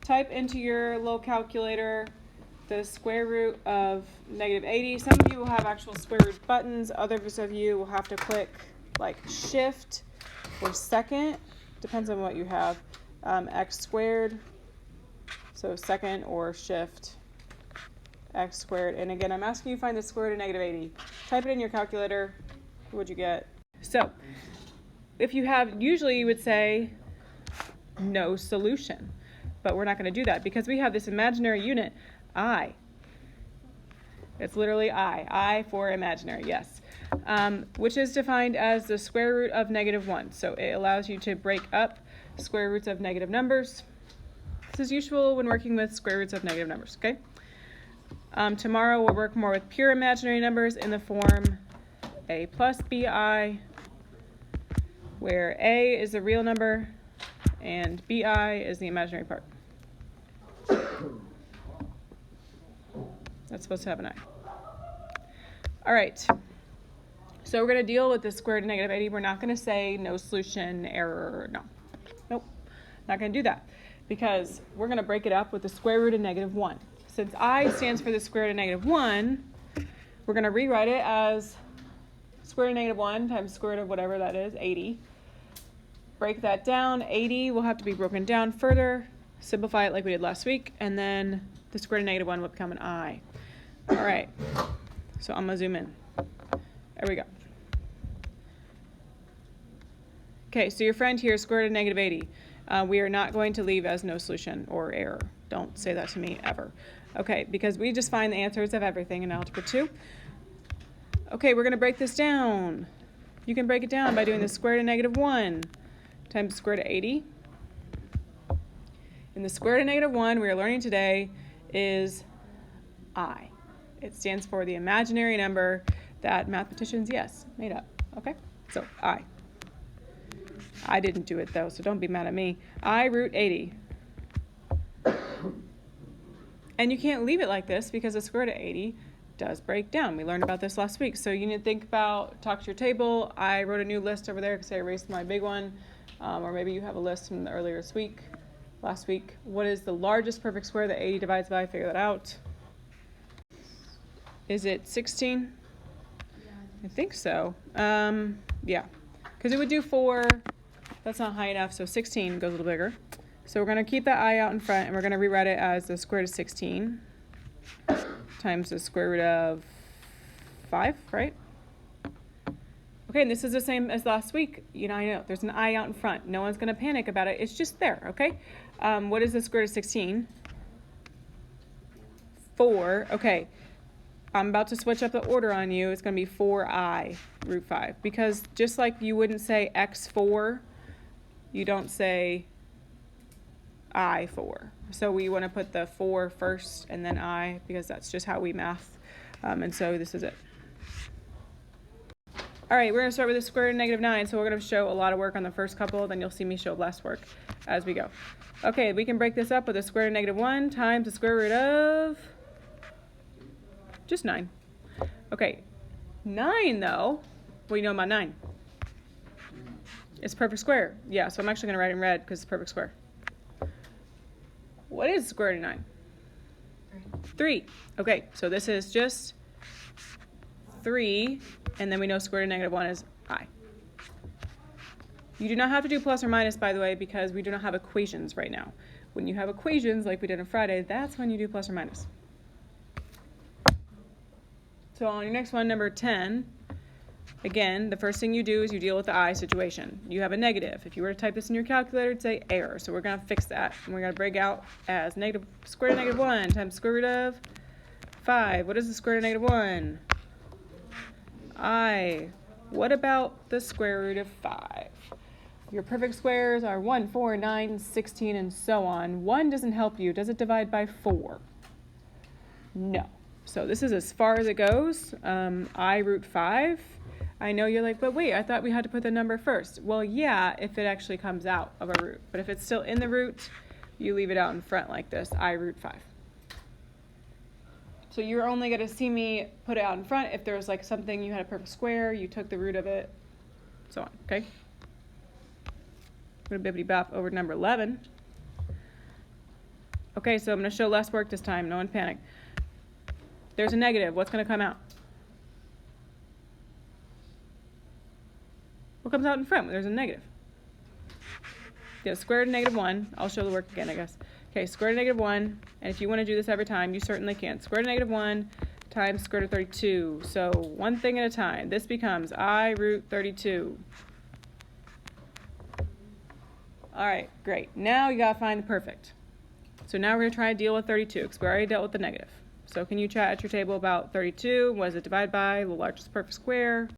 type into your little calculator the square root of -80. Some of you will have actual square root buttons. Others of you will have to click like shift or second. Depends on what you have. X squared. So second or shift x squared. And again, I'm asking you to find the square root of -80. Type it in your calculator. What'd you get? So if you have, usually you would say no solution. But we're not going to do that because we have this imaginary unit, I. It's literally I for imaginary, yes. Which is defined as the square root of -1. So it allows you to break up square roots of negative numbers. This is useful when working with square roots of negative numbers, okay? Tomorrow we'll work more with pure imaginary numbers in the form a plus bi, where a is the real number and bi is the imaginary part. That's supposed to have an I. All right. So we're going to deal with the square root of -80. We're not going to say no solution, error, no. Nope. Not going to do that because we're going to break it up with the square root of -1. Since I stands for the square root of -1, we're going to rewrite it as square root of -1 times square root of whatever that is, 80. Break that down. 80 will have to be broken down further. Simplify it like we did last week, and then the square root of -1 will become an I. All right. So I'm going to zoom in. There we go. Okay, so your friend here, square root of -80. We are not going to leave as no solution or error. Don't say that to me ever. Okay, because we just find the answers of everything in Algebra 2. Okay, we're going to break this down. You can break it down by doing the square root of -1 times the square root of 80. And the square root of -1 we are learning today is I. It stands for the imaginary number that mathematicians, yes, made up. Okay, so I. I didn't do it though, so don't be mad at me. I root 80. And you can't leave it like this because the square root of 80 does break down. We learned about this last week. So you need to think about, talk to your table. I wrote a new list over there because I erased my big one. Or maybe you have a list from the earlier week, last week. What is the largest perfect square that 80 divides by? Figure that out. Is it 16? I think so. Yeah, because it would do 4. That's not high enough, so 16 goes a little bigger. So we're going to keep that I out in front, and we're going to rewrite it as the square root of 16 times the square root of 5, right? Okay, and this is the same as last week. You know, I know there's an I out in front. No one's going to panic about it. It's just there, okay? What is the square root of 16? 4. Okay. I'm about to switch up the order on you. It's going to be 4i root 5. Because just like you wouldn't say x4, you don't say I4. So we want to put the 4 first and then I, because that's just how we math. And so this is it. All right, we're going to start with the square root of -9. So we're going to show a lot of work on the first couple. Then you'll see me show less work as we go. Okay, we can break this up with the square root of -1 times the square root of just 9. Okay, 9 though, what do you know about 9? It's perfect square. Yeah, so I'm actually going to write it in red because it's perfect square. What is square root of 9? 3. Okay, so this is just 3, and then we know square root of -1 is I. You do not have to do plus or minus, by the way, because we do not have equations right now. When you have equations, like we did on Friday, that's when you do plus or minus. So on your next one, number 10, again, the first thing you do is you deal with the I situation. You have a negative. If you were to type this in your calculator, it'd say error. So we're going to fix that. And we're going to break out as square root of -1 times square root of 5. What is the square root of -1? I. What about the square root of 5? Your perfect squares are 1, 4, 9, 16, and so on. 1 doesn't help you. Does it divide by 4? No. So this is as far as it goes. I root 5. I know you're like, but wait, I thought we had to put the number first. Well, yeah, if it actually comes out of a root. But if it's still in the root, you leave it out in front like this, I root 5. So you're only going to see me put it out in front if there was like something, you had a perfect square, you took the root of it, so on, okay? I'm going to bibbity bop over to number 11. Okay, so I'm going to show less work this time. No one panic. There's a negative. What's going to come out? What comes out in front when there's a negative? Yeah, square root of negative 1. I'll show the work again, I guess. Okay, square root of negative 1. And if you want to do this every time, you certainly can. Square root of negative 1 times square root of 32. So one thing at a time. This becomes I root 32. All right, great. Now you got to find the perfect. So now we're going to try to deal with 32 because we already dealt with the negative. So can you chat at your table about 32? What does it divide by? The largest perfect square.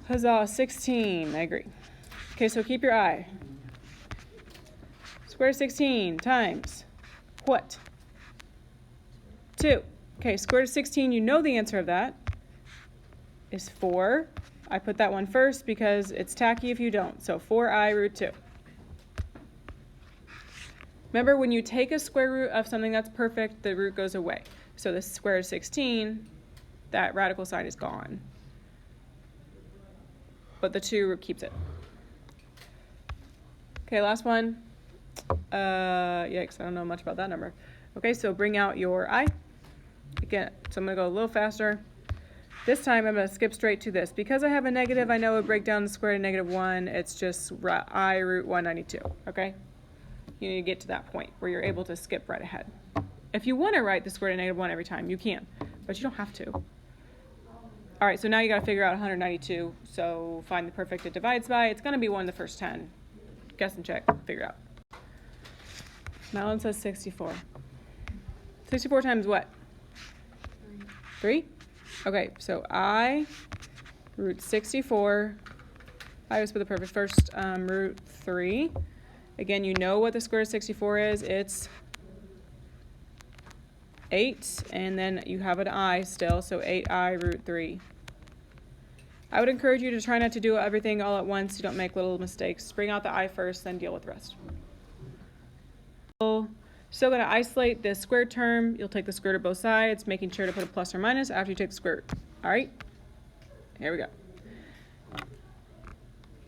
Huzzah, 16. I agree. Okay, so keep your eye. Square root of 16 times what? 2. Okay, square root of 16, you know the answer of that is 4. I put that one first because it's tacky if you don't. So 4i root 2. Remember, when you take a square root of something that's perfect, the root goes away. So the square root of 16, that radical sign is gone. But the 2 root keeps it. Okay, last one. Yikes, I don't know much about that number. Okay, so bring out your I. Again, so I'm going to go a little faster. This time I'm going to skip straight to this. Because I have a negative, I know it would break down the square root of negative 1. It's just I root 192, okay? You need to get to that point where you're able to skip right ahead. If you want to write the square root of negative 1 every time, you can, but you don't have to. All right, so now you got to figure out 192. So find the perfect it divides by. It's going to be one of the first 10. Guess and check, figure it out. Madeline says 64. 64 times what? 3? Okay, so I root 64. I was for the perfect first root 3. Again, you know what the square root of 64 is. It's 8, and then you have an I still, so 8i root 3. I would encourage you to try not to do everything all at once. You don't make little mistakes. Bring out the I first, then deal with the rest. Still going to isolate this squared term. You'll take the square root of both sides, making sure to put a plus or minus after you take the square root. All right? Here we go.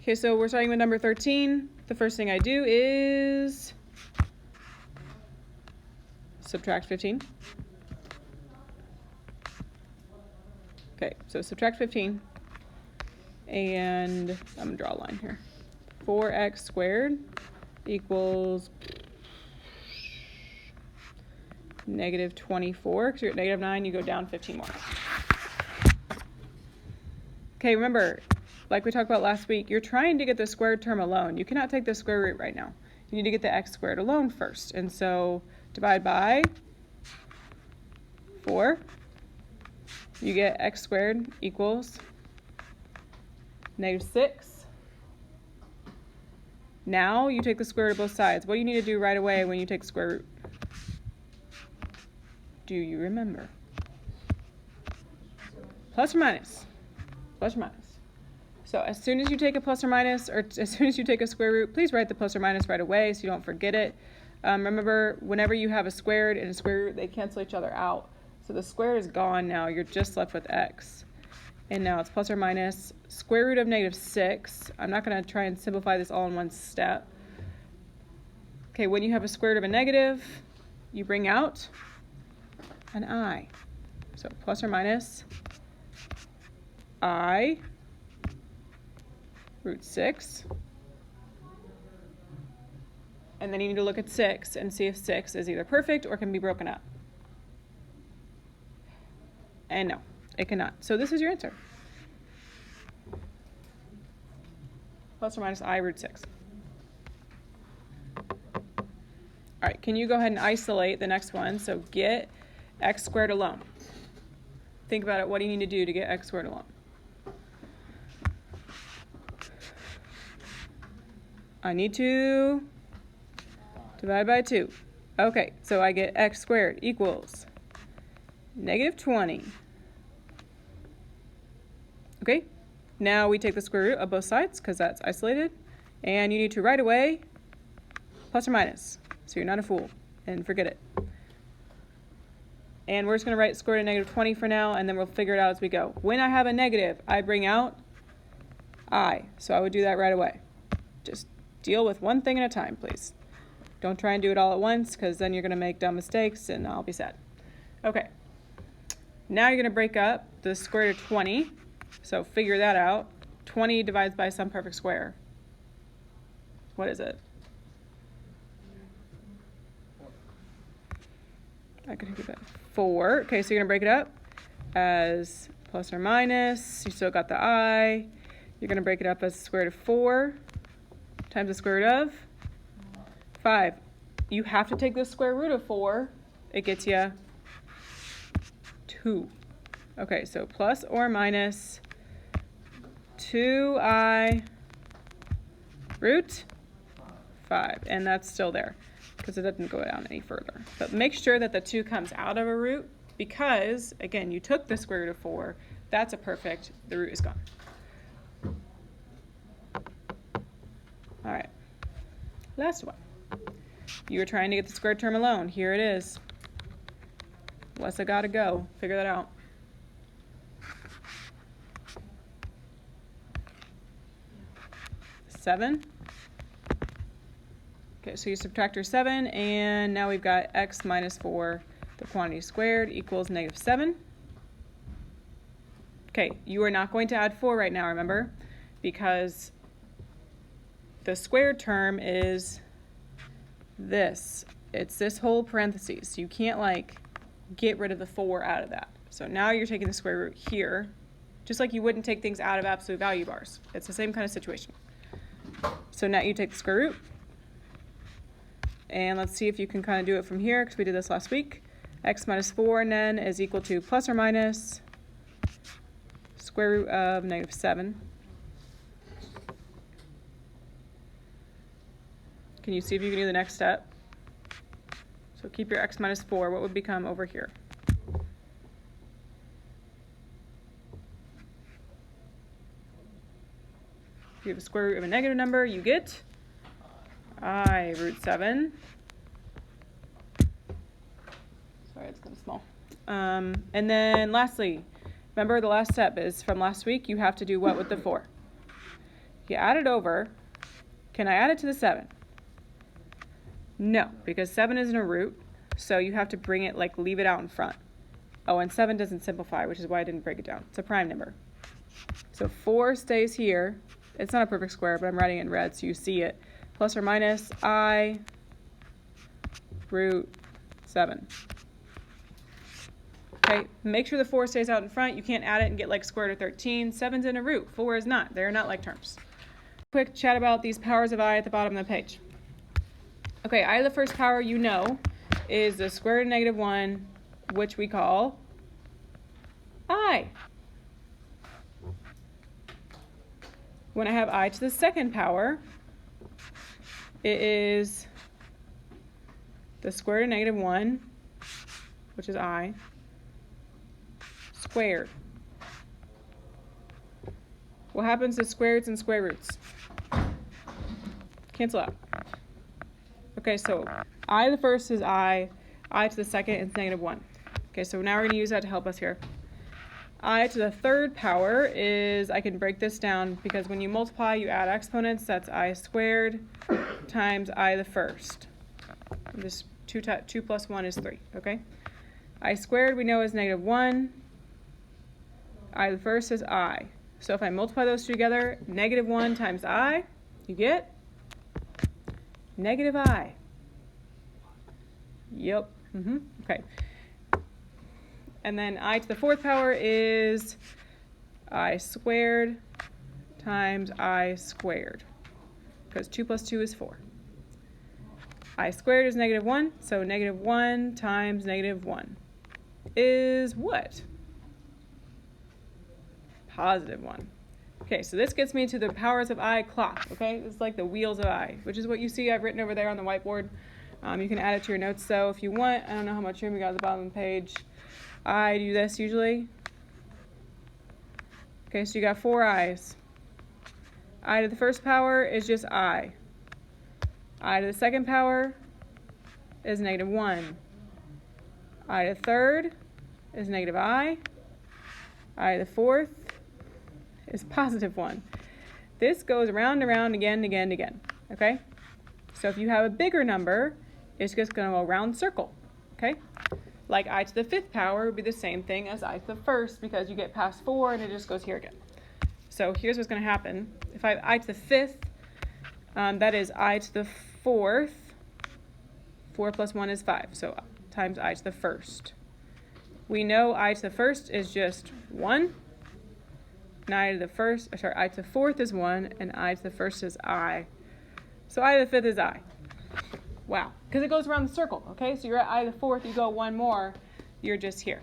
Okay, so we're starting with number 13. The first thing I do is subtract 15. Okay, so subtract 15. And I'm going to draw a line here. 4x squared equals negative 24. Because you're at negative 9, you go down 15 more. Okay, remember, like we talked about last week, you're trying to get the squared term alone. You cannot take the square root right now. You need to get the x squared alone first. And so divide by 4. You get x squared equals negative 6. Now you take the square root of both sides. What do you need to do right away when you take the square root? Do you remember? Plus or minus? Plus or minus. So as soon as you take a plus or minus, or as soon as you take a square root, please write the plus or minus right away so you don't forget it. Remember, whenever you have a squared and a square root, they cancel each other out. So the square is gone now. You're just left with x. And now it's plus or minus square root of negative 6. I'm not going to try and simplify this all in one step. Okay, when you have a square root of a negative, you bring out an I. So plus or minus I root 6. And then you need to look at 6 and see if 6 is either perfect or can be broken up. And no, it cannot. So this is your answer. Plus or minus I root 6. All right, can you go ahead and isolate the next one? So get x squared alone. Think about it. What do you need to do to get x squared alone? I need to divide by 2. Okay, so I get x squared equals negative 20. Okay, now we take the square root of both sides because that's isolated. And you need to right away plus or minus, so you're not a fool, and forget it. And we're just going to write square root of negative 20 for now, and then we'll figure it out as we go. When I have a negative, I bring out I, so I would do that right away. Just deal with one thing at a time, please. Don't try and do it all at once, because then you're going to make dumb mistakes and I'll be sad. Okay. Now you're going to break up the square root of 20. So figure that out. 20 divides by some perfect square. What is it? I could give it 4. Okay, so you're going to break it up as plus or minus. You still got the I. You're going to break it up as the square root of 4 times the square root of 5. You have to take the square root of 4. It gets you 2. Okay, so plus or minus 2i root 5. And that's still there because it doesn't go down any further. But make sure that the 2 comes out of a root because, again, you took the square root of 4. That's a perfect. The root is gone. All right. Last one. You were trying to get the squared term alone. Here it is. Unless I gotta go. Figure that out. Seven. Okay, so you subtract your 7, and now we've got x minus 4, the quantity squared, equals negative 7. Okay, you are not going to add 4 right now, remember? Because the squared term is this. It's this whole parentheses. You can't, like, get rid of the 4 out of that. So now you're taking the square root here, just like you wouldn't take things out of absolute value bars. It's the same kind of situation. So now you take the square root. And let's see if you can kind of do it from here, because we did this last week. X minus 4 and then is equal to plus or minus square root of negative 7. Can you see if you can do the next step? So keep your x minus 4. What would become over here? If you have a square root of a negative number, you get I root 7. Sorry, it's kind of small. And then lastly, remember the last step is from last week, you have to do what with the 4? You add it over. Can I add it to the 7? No, because 7 isn't a root, so you have to bring it, like, leave it out in front. Oh, and 7 doesn't simplify, which is why I didn't break it down. It's a prime number. So 4 stays here. It's not a perfect square, but I'm writing it in red so you see it. Plus or minus I root 7. Okay, make sure the 4 stays out in front. You can't add it and get like square root of 13. 7's in a root. 4 is not. They're not like terms. Quick chat about these powers of I at the bottom of the page. Okay, I, the first power you know is the square root of negative 1, which we call I. When I have I to the second power, it is the square root of negative 1, which is I, squared. What happens to square roots and square roots? Cancel out. Okay, so I the first is I to the second is negative 1. Okay, so now we're going to use that to help us here. I to the third power is, I can break this down because when you multiply, you add exponents. That's I squared times I the first. This 2 plus 1 is 3, okay? I squared we know is negative 1. I the first is I. So if I multiply those two together, negative 1 times I, you get negative I. Yep. Okay. And then I to the fourth power is I squared times I squared, because 2 plus 2 is 4. I squared is negative 1, so negative 1 times negative 1 is what? Positive 1. Okay, so this gets me to the powers of I clock, okay? It's like the wheels of I, which is what you see I've written over there on the whiteboard. You can add it to your notes, though, if you want. I don't know how much room you got at the bottom of the page. I do this usually. Okay, so you got 4 I's. I to the first power is just I. I to the second power is negative 1. I to the third is negative I. I to the fourth is positive 1. This goes around and around again and again and again. Okay? So if you have a bigger number, it's just going to go around the circle, okay? Like I to the 5th power would be the same thing as I to the 1st, because you get past 4 and it just goes here again. So here's what's going to happen. If I have I to the 5th, that is I to the 4th. 4 plus 1 is 5, so times I to the 1st. We know I to the 1st is just 1. And I to the 4th is 1, and I to the 1st is I. So I to the 5th is I. Wow, because it goes around the circle, okay? So you're at I to the 4th, you go 1 more, you're just here.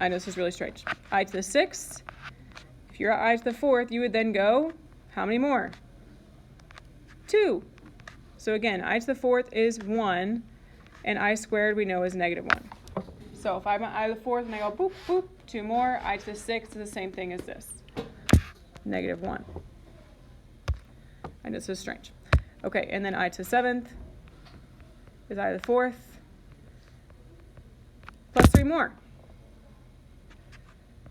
I know this is really strange. I to the 6th, if you're at I to the 4th, you would then go, how many more? 2. So again, I to the 4th is 1, and I squared we know is -1. So if I'm at I to the 4th and I go boop, boop, 2 more, I to the 6th is the same thing as this, -1. I know this is strange. Okay, and then I to the 7th is I to the 4th, plus 3 more.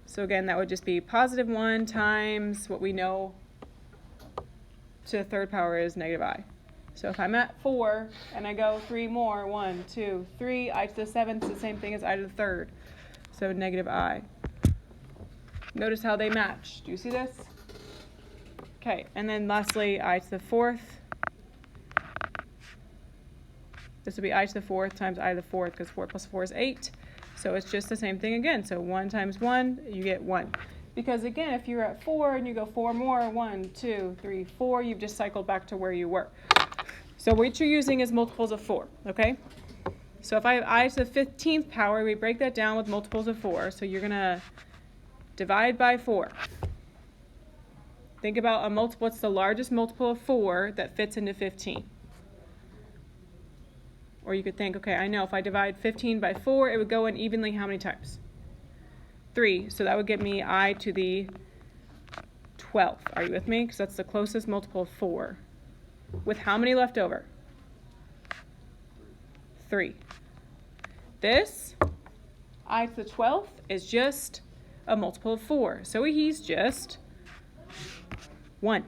So again, that would just be +1 times what we know to the 3rd power is -I. So if I'm at 4 and I go 3 more, 1, 2, 3, I to the 7th is the same thing as I to the 3rd. So -I. Notice how they match. Do you see this? Okay, and then lastly, I to the 4th. This would be I to the 4th times I to the 4th, because 4 plus 4 is 8. So it's just the same thing again. So 1 times 1, you get 1. Because again, if you're at 4 and you go 4 more, 1, 2, 3, 4, you've just cycled back to where you were. So what you're using is multiples of 4, okay? So if I have I to the 15th power, we break that down with multiples of 4. So you're going to divide by 4. Think about a multiple. What's the largest multiple of 4 that fits into 15? Or you could think, okay, I know if I divide 15 by 4, it would go in evenly how many times? 3. So that would get me I to the 12th. Are you with me? Because that's the closest multiple of 4. With how many left over? 3. This, I to the 12th, is just a multiple of 4. So he's just 1.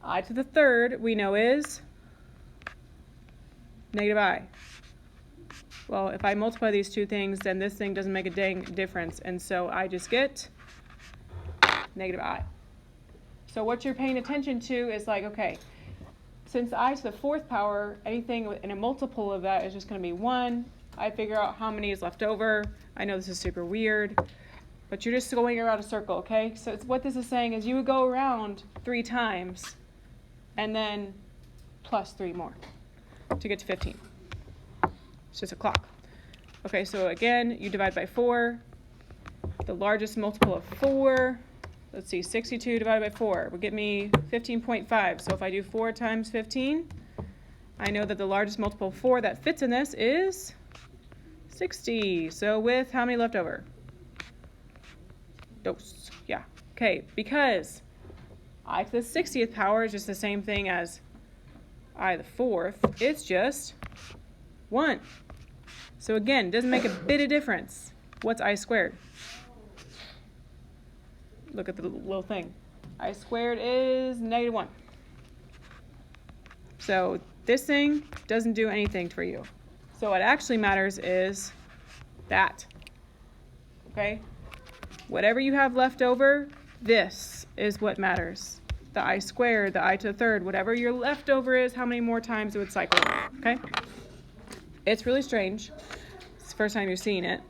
I to the 3rd, we know is -I. Well, if I multiply these two things, then this thing doesn't make a dang difference. And so I just get -I. So what you're paying attention to is like, okay, since I to the 4th power, anything in a multiple of that is just going to be 1. I figure out how many is left over. I know this is super weird, but you're just going around a circle, okay? So what this is saying is you would go around 3 times and then plus 3 more to get to 15. It's just a clock. Okay, so again, you divide by 4. The largest multiple of 4, let's see, 62 divided by 4 would get me 15.5. So if I do 4 times 15, I know that the largest multiple of 4 that fits in this is 60. So with how many left over? Dos. Yeah. Okay, because I to the 60th power is just the same thing as I to the 4th. It's just 1. So again, it doesn't make a bit of difference. What's I squared? Look at the little thing. I squared is -1. So this thing doesn't do anything for you. So what actually matters is that. Okay? Whatever you have left over, this is what matters. The I squared, the I to the 3rd, whatever your leftover is, how many more times it would cycle. Okay? It's really strange. It's the first time you're seeing it.